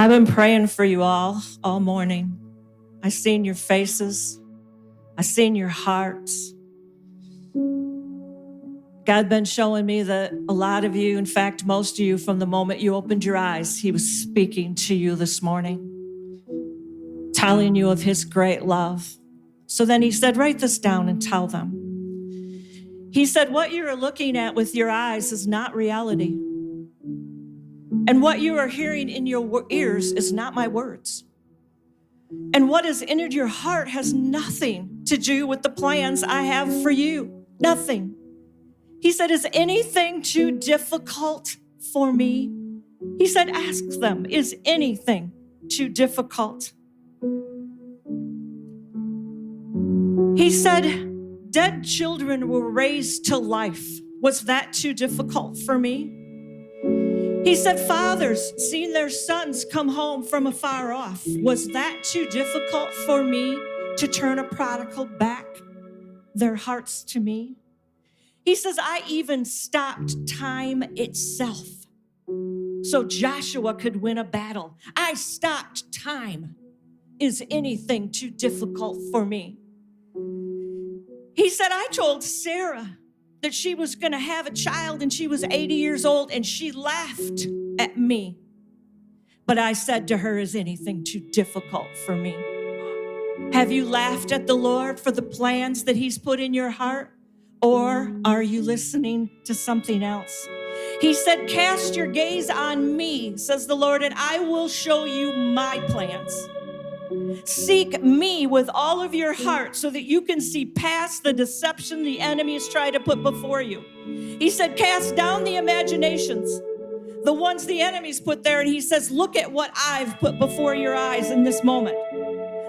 I've been praying for you all morning. I've seen your faces. I've seen your hearts. God's been showing me that a lot of you, in fact, most of you, from the moment you opened your eyes, he was speaking to you this morning, telling you of his great love. So then he said, write this down and tell them. He said, what you are looking at with your eyes is not reality. And what you are hearing in your ears is not my words. And what has entered your heart has nothing to do with the plans I have for you. Nothing. He said, is anything too difficult for me? He said, ask them, is anything too difficult? He said, dead children were raised to life. Was that too difficult for me? He said, fathers seeing their sons come home from afar off. Was that too difficult for me to turn a prodigal back their hearts to me? He says, I even stopped time itself so Joshua could win a battle. I stopped time. Is anything too difficult for me? He said, I told Sarah that she was going to have a child and she was 80 years old and she laughed at me. But I said to her, is anything too difficult for me? Have you laughed at the Lord for the plans that he's put in your heart? Or are you listening to something else? He said, cast your gaze on me, says the Lord, and I will show you my plans. Seek me with all of your heart so that you can see past the deception the enemy has tried to put before you. He said, cast down the imaginations, the ones the enemy's put there. And he says, look at what I've put before your eyes in this moment.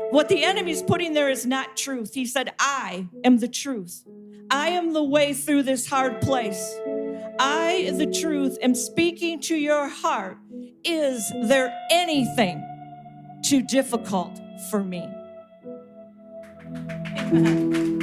What the enemy's putting there is not truth. He said, I am the truth. I am the way through this hard place. I, the truth, am speaking to your heart. Is there anything too difficult for me? Amen.